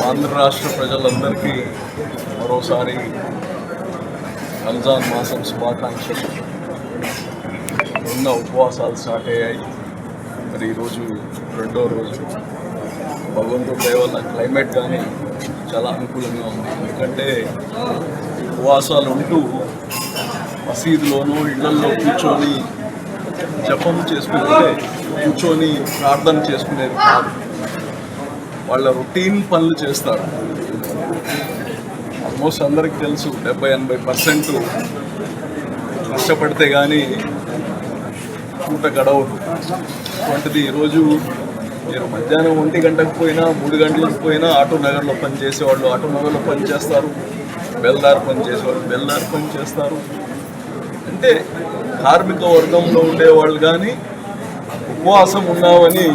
ఆంధ్ర రాష్ట్ర ప్రజలందరికీ మరోసారి రంజాన్ మాసం శుభాకాంక్షలు. నిన్న ఉపవాసాలు స్టార్ట్ అయ్యాయి. మరి ఈరోజు రెండో రోజు. భగవంతుడి దయ వల్ల క్లైమేట్ కానీ చాలా అనుకూలంగా ఉంది. ఎందుకంటే ఉపవాసాలు ఉంటూ మసీదులోనూ ఇళ్లల్లో కూర్చొని జపం చేసుకుంటే కూర్చొని ప్రార్థన చేసుకునేది కాదు. వాళ్ళ రొటీన్ పనులు చేస్తారు. ఆల్మోస్ట్ అందరికి తెలుసు 70-80% కష్టపడితే కానీ పూట గడవదు. అటువంటిది ఈరోజు మీరు మధ్యాహ్నం 1 గంటకు పోయినా 3 గంటలకు పోయినా ఆటో నగర్లో పని చేసేవాళ్ళు ఆటో నగర్లో పని చేస్తారు, బెల్దార్ పని చేసేవాళ్ళు బెల్దార్ పని చేస్తారు. అంటే కార్మిక వర్గంలో ఉండేవాళ్ళు కానీ ఉపవాసం ఉన్నామని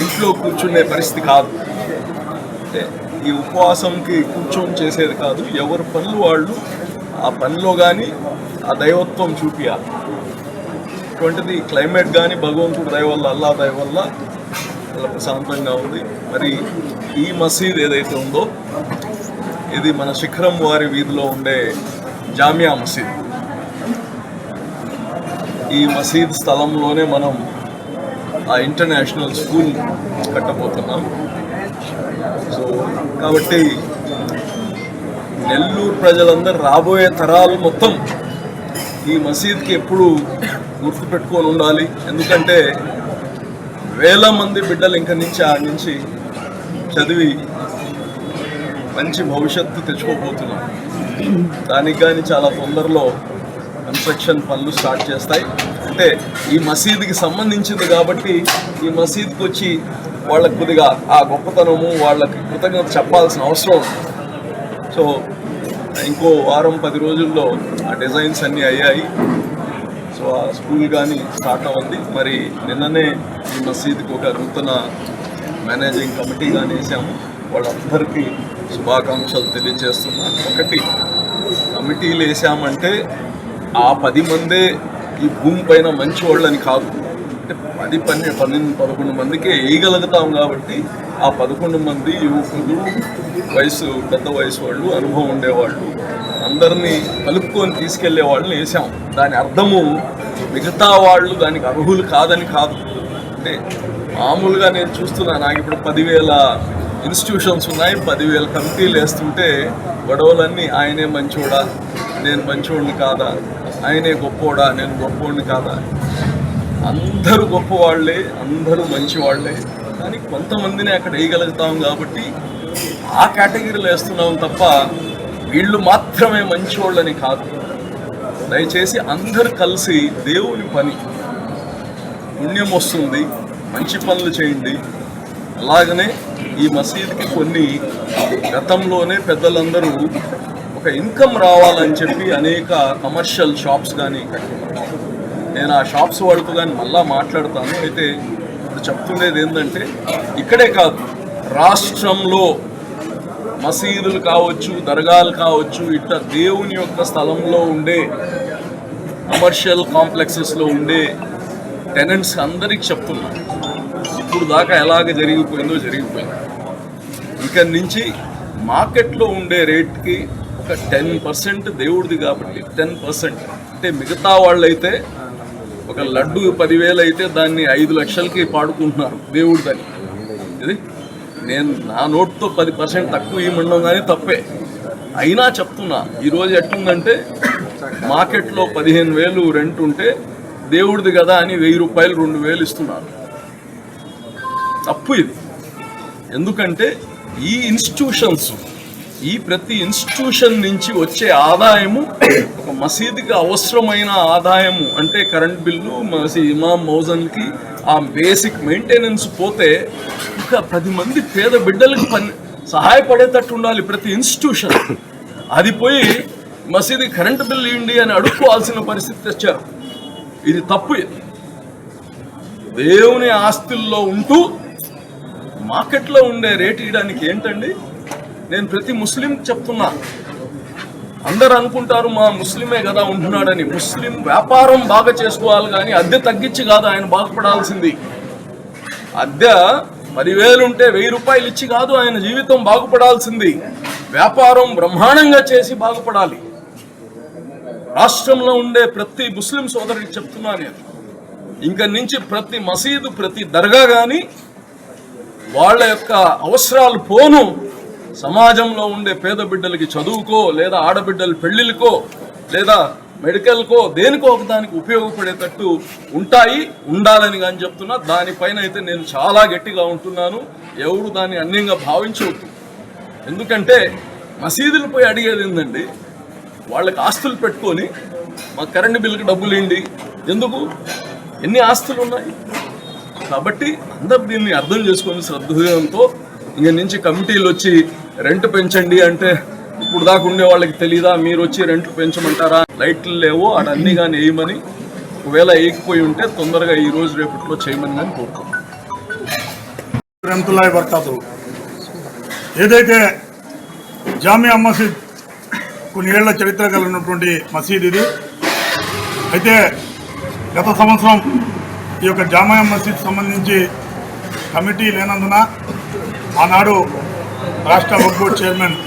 ఇంట్లో కూర్చునే పరిస్థితి కాదు. అంటే ఈ ఉపవాసంకి కూర్చొని చేసేది కాదు. ఎవరి పనులు వాళ్ళు ఆ పనిలో కానీ ఆ దైవత్వం చూపియాలి. అటువంటిది క్లైమేట్ కానీ భగవంతుడి దయ వల్ల అల్లా దయ వల్ల చాలా ప్రశాంతంగా ఉంది. మరి ఈ మసీద్ ఏదైతే ఉందో ఇది మన శిఖరం వారి వీధిలో ఉండే జామియా మసీద్. ఈ మసీద్ స్థలంలోనే మనం ఆ ఇంటర్నేషనల్ స్కూల్ కట్టబోతున్నాం. సో కాబట్టి నెల్లూరు ప్రజలందరూ రాబోయే తరాలు మొత్తం ఈ మసీద్కి ఎప్పుడు గుర్తుపెట్టుకొని ఉండాలి. ఎందుకంటే వేల మంది బిడ్డలు ఇంక నుంచి ఆడి నుంచి చదివి మంచి భవిష్యత్తు తెచ్చుకోబోతున్నాం. దానికి కానీ చాలా తొందరలో కన్స్ట్రక్షన్ పనులు స్టార్ట్ చేస్తాయి. అంటే ఈ మసీదుకి సంబంధించింది కాబట్టి ఈ మసీద్కి వచ్చి వాళ్ళకి కొద్దిగా ఆ గొప్పతనము వాళ్ళకి కృతజ్ఞత చెప్పాల్సిన అవసరం ఉంది. సో ఇంకో 10 రోజుల్లో ఆ డిజైన్స్ అన్నీ అయ్యాయి. సో ఆ స్కూల్ కానీ స్టార్ట్ అవ్వండి. మరి నిన్ననే ఈ మసీద్కి ఒక నూతన మేనేజింగ్ కమిటీ కానీ వేసాము. వాళ్ళందరికీ శుభాకాంక్షలు తెలియజేస్తున్నాను. ఒకటి, కమిటీలు వేసామంటే ఆ 10 మందే ఈ భూమి పైన మంచి వాళ్ళని కాదు. అంటే 10-11 మందికే వేయగలుగుతాం కాబట్టి ఆ 11 మంది యువకులు, పెద్ద వయసు వాళ్ళు, అనుభవం ఉండేవాళ్ళు అందరినీ కలుపుకొని తీసుకెళ్లే వాళ్ళని వేసాం. దాని అర్థము మిగతా వాళ్ళు దానికి అర్హులు కాదని కాదు. అంటే మామూలుగా నేను చూస్తున్నా, నాకు ఇప్పుడు 10,000 ఇన్స్టిట్యూషన్స్ ఉన్నాయి, 10,000 కమిటీలు వేస్తుంటే గొడవలన్నీ ఆయనే మంచోడా, నేను మంచోడిని కాదా, ఆయనే గొప్పోడా, నేను గొప్పోడిని కాదా. అందరూ గొప్పవాళ్లే, అందరూ మంచివాళ్లే. కానీ కొంతమందిని అక్కడ వేయగలుగుతాం కాబట్టి ఆ కేటగిరీలో వేస్తున్నాం తప్ప వీళ్ళు మాత్రమే మంచివాళ్ళని కాదు. దయచేసి అందరూ కలిసి దేవుని పని పుణ్యం వస్తుంది, మంచి పనులు చేయండి. అలాగనే ఈ మసీద్కి కొన్ని గతంలోనే పెద్దలందరూ ఒక ఇన్కమ్ రావాలని చెప్పి అనేక కమర్షియల్ షాప్స్ కానీ కట్టుకున్నారు. నేను ఆ షాప్స్ వరకు కానీ మళ్ళా మాట్లాడతాను. అయితే ఇప్పుడు చెప్తుండేది ఏంటంటే ఇక్కడే కాదు, రాష్ట్రంలో మసీదులు కావచ్చు, దర్గాలు కావచ్చు, ఇట్లా దేవుని యొక్క స్థలంలో ఉండే కమర్షియల్ కాంప్లెక్సెస్లో ఉండే టెనెంట్స్ అందరికి చెప్తున్నాను, ఇప్పుడు దాకా ఎలాగ జరిగిపోయిందో జరిగిపోయింది. ఇక్కడి నుంచి మార్కెట్లో ఉండే రేట్కి ఒక 10% దేవుడిది కాబట్టి 10%. అంటే మిగతా వాళ్ళైతే ఒక లడ్డు 10,000 అయితే దాన్ని 5 లక్షలకి పాడుకుంటున్నారు దేవుడిదని. ఇది నేను నా నోట్తో 10% తక్కువ ఇవ్వడం కానీ తప్పే. అయినా చెప్తున్నా, ఈరోజు ఎట్లుందంటే మార్కెట్లో 15,000 రెంట్ ఉంటే దేవుడిది కదా అని 1,000 రూపాయలు 2,000 ఇస్తున్నారు. తప్పు ఇది. ఎందుకంటే ఈ ఇన్స్టిట్యూషన్స్, ఈ ప్రతి ఇన్స్టిట్యూషన్ నుంచి వచ్చే ఆదాయము ఒక మసీదుకి అవసరమైన ఆదాయము. అంటే కరెంట్ బిల్లు, ఇమాం మౌజన్కి ఆ బేసిక్ మెయింటెనెన్స్ పోతే ఇంకా 10 మంది పేద బిడ్డలకు సహాయపడేటట్టు ఉండాలి ప్రతి ఇన్స్టిట్యూషన్. అది పోయి మసీదుకి కరెంట్ బిల్లు ఇవ్వండి అని అడుక్కోవాల్సిన పరిస్థితి తెచ్చారు. ఇది తప్పు. ఇది దేవుని ఆస్తుల్లో ఉంటూ మార్కెట్లో ఉండే రేట్ ఇవ్వడానికి ఏంటండి? నేను ప్రతి ముస్లిం చెప్తున్నా, అందరు అనుకుంటారు మా ముస్లిమే కదా ఉంటున్నాడని. ముస్లిం వ్యాపారం బాగా చేసుకోవాలి కానీ అద్దె తగ్గించి కాదు ఆయన బాగుపడాల్సింది. అద్దె 10,000 ఉంటే 1,000 రూపాయలు ఇచ్చి కాదు ఆయన జీవితం బాగుపడాల్సింది. వ్యాపారం బ్రహ్మాండంగా చేసి బాగుపడాలి. రాష్ట్రంలో ఉండే ప్రతి ముస్లిం సోదరుడికి చెప్తున్నా నేను, ఇంక నుంచి ప్రతి మసీదు, ప్రతి దర్గా కానీ వాళ్ళ యొక్క అవసరాలు పోను సమాజంలో ఉండే పేద బిడ్డలకి చదువుకో, లేదా ఆడబిడ్డల పెళ్లిళ్ళకో, లేదా మెడికల్కో, దేనికో ఒకదానికి ఉపయోగపడేటట్టు ఉండాలని కానీ చెప్తున్నా. దానిపైన అయితే నేను చాలా గట్టిగా ఉంటున్నాను. ఎవరు దాన్ని అన్యంగా భావించవద్దు. ఎందుకంటే మసీదులు పోయి అడిగేది ఏందండి, వాళ్ళకి ఆస్తులు పెట్టుకొని మా కరెంటు బిల్లుకి డబ్బులు ఇండి ఎందుకు, ఎన్ని ఆస్తులు ఉన్నాయి. కాబట్టి అందరు దీన్ని అర్థం చేసుకొని శ్రద్ధతో ఇంక నుంచి కమిటీలు వచ్చి రెంట్ పెంచండి అంటే ఇప్పుడు దాకా ఉండే వాళ్ళకి తెలీదా, మీరు వచ్చి రెంట్లు పెంచమంటారా, లైట్లు లేవో అన్నీ కానీ వేయమని, ఒకవేళ వేయకపోయి ఉంటే తొందరగా ఈ రోజు రేపట్లో చేయమని కానీ కోరుతున్నాను. ఏదైతే జామియా మసీద్ కొన్ని ఏళ్ల చరిత్ర కలిగినటువంటి మసీద్ ఇది. అయితే గత సంవత్సరం ఈ యొక్క జామియా మసీద్ సంబంధించి కమిటీ లేనందున ఆనాడు రాష్ట్ర వక్ఫ్ బోర్డ్ చైర్మన్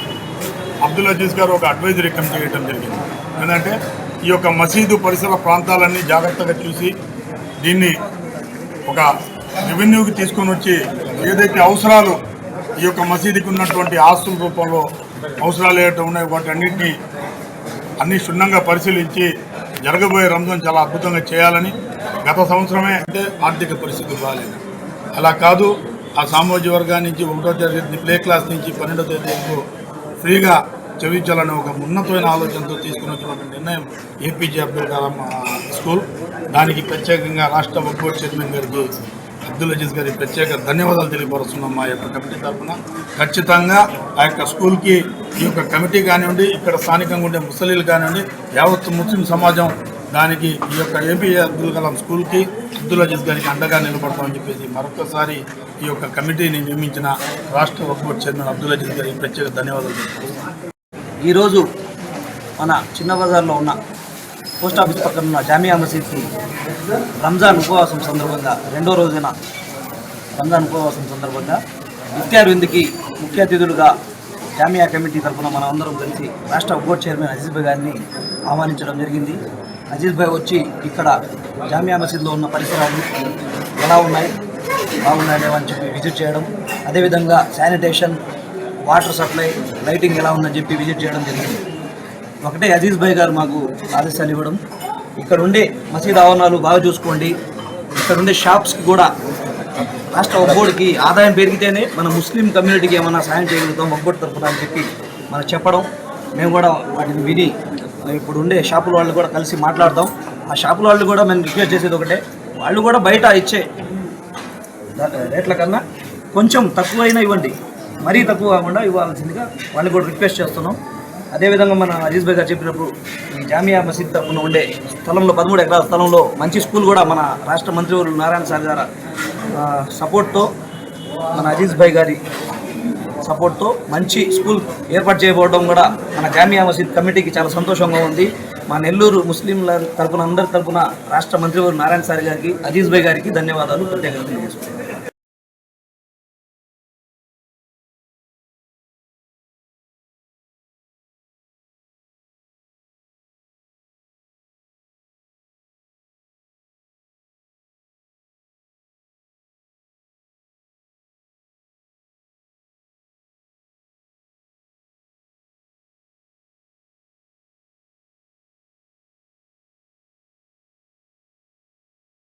అబ్దుల్ అజీజ్ గారు ఒక అడ్వైజరీ కమిటీ వేయడం జరిగింది. ఏంటంటే ఈ యొక్క మసీదు పరిసర ప్రాంతాలన్నీ జాగ్రత్తగా చూసి దీన్ని ఒక రెవెన్యూకి తీసుకొని వచ్చి ఏదైతే అవసరాలు ఈ యొక్క మసీదుకి ఉన్నటువంటి ఆస్తుల రూపంలో అవసరాలు ఏవైతే ఉన్నాయో వాటి అన్ని క్షుణ్ణంగా పరిశీలించి జరగబోయే రంజాన్ చాలా అద్భుతంగా చేయాలని గత సంవత్సరమే అంటే ఆర్థిక పరిస్థితులు బాగాలేదు. అలా కాదు, ఆ సామాజిక వర్గాన్ని నుంచి 1వ తరగతి ప్లే క్లాస్ నుంచి 12వ తరగతి వరకు ఫ్రీగా చదివించాలని ఒక ఉన్నతమైన ఆలోచనతో తీసుకుని వచ్చినటువంటి నిర్ణయం ఏపీజే అబ్దుల్ కలాం స్కూల్. దానికి ప్రత్యేకంగా రాష్ట్ర వక్ఫ్ బోర్డ్ చైర్మన్ గారికి అబ్దుల్ అజీజ్ గారికి ప్రత్యేక ధన్యవాదాలు తెలియపరుస్తున్నాం. మా యొక్క కమిటీ తరఫున ఖచ్చితంగా ఆ యొక్క స్కూల్కి ఈ యొక్క కమిటీ కానివ్వండి, ఇక్కడ స్థానికంగా ఉండే ముస్లింలు కానివ్వండి, యావత్ ముస్లిం సమాజం దానికి ఈ యొక్క ఏపీజే అబ్దుల్ కలాం స్కూల్కి అబ్దుల్ అజీజ్ గారికి అండగా నిలబడతామని చెప్పేసి మరొకసారి ఈ యొక్క కమిటీని నియమించిన రాష్ట్ర వక్ఫ్ బోర్డ్ చైర్మన్ అబ్దుల్ అజీజ్ గారికి ప్రత్యేక ధన్యవాదాలు తెలుపుతున్నాం. ఈరోజు మన చిన్న బజార్లో ఉన్న పోస్ట్ ఆఫీస్ పక్కన ఉన్న జామియా మసీద్కి రంజాన్ ఉపవాసం సందర్భంగా 2వ రోజున రంజాన్ ఉపవాసం సందర్భంగా ఇఫ్తార్ విందుకి ముఖ్య అతిథులుగా జామియా కమిటీ తరఫున మనం అందరం కలిసి రాష్ట్ర వక్ఫ్ బోర్డ్ చైర్మన్ అజీజ్ భాయ్ గారిని ఆహ్వానించడం జరిగింది. అజీజ్ భాయ్ వచ్చి ఇక్కడ జామియా మసీద్లో ఉన్న పరిసరాలు ఎలా ఉన్నాయి, బాగున్నాయో అని చెప్పి విజిట్ చేయడం, అదేవిధంగా శానిటేషన్, వాటర్ సప్లై, లైటింగ్ ఎలా ఉందని చెప్పి విజిట్ చేయడం జరిగింది. ఒకటే అజీజ్ భాయ్ గారు మాకు ఆదేశాలు ఇవ్వడం, ఇక్కడ ఉండే మసీద్ ఆవరణాలు బాగా చూసుకోండి, ఇక్కడ ఉండే షాప్స్కి కూడా రాష్ట్ర వక్ఫ్ బోర్డుకి ఆదాయం పెరిగితేనే మన ముస్లిం కమ్యూనిటీకి ఏమైనా సాయం చేయగలుగుతాం వక్ఫ్ బోర్డు తరఫున అని చెప్పి మనకు చెప్పడం, మేము కూడా వాటిని విని ఇప్పుడు ఉండే షాపుల వాళ్ళు కూడా కలిసి మాట్లాడతాం. ఆ షాపుల వాళ్ళు కూడా మేము రిక్వెస్ట్ చేసేది ఒకటే, వాళ్ళు కూడా బయట ఇచ్చే రేట్ల కన్నా కొంచెం తక్కువైనా ఇవ్వండి, మరీ తక్కువ కాకుండా ఇవ్వాల్సిందిగా వాళ్ళు కూడా రిక్వెస్ట్ చేస్తున్నాం. అదేవిధంగా మన అజీజ్ భాయ్ గారు చెప్పినప్పుడు ఈ జామియా మసీద్ తరఫున ఉండే స్థలంలో 13 ఎకరాల స్థలంలో మంచి స్కూల్ కూడా మన రాష్ట్ర మంత్రివర్యులు నారాయణ సార్ గారి సపోర్ట్తో, మన అజీజ్ భాయ్ గారి సపోర్ట్తో మంచి స్కూల్ ఏర్పాటు చేయబోవడం కూడా మన జామియా మసీద్ కమిటీకి చాలా సంతోషంగా ఉంది. మా నెల్లూరు ముస్లింల తరఫున అందరి తరఫున రాష్ట్ర మంత్రివర్యులు నారాయణ సార్ గారికి, అజీజ్ భాయ్ గారికి ధన్యవాదాలు ప్రత్యేకంగా తెలియజేస్తున్నాను.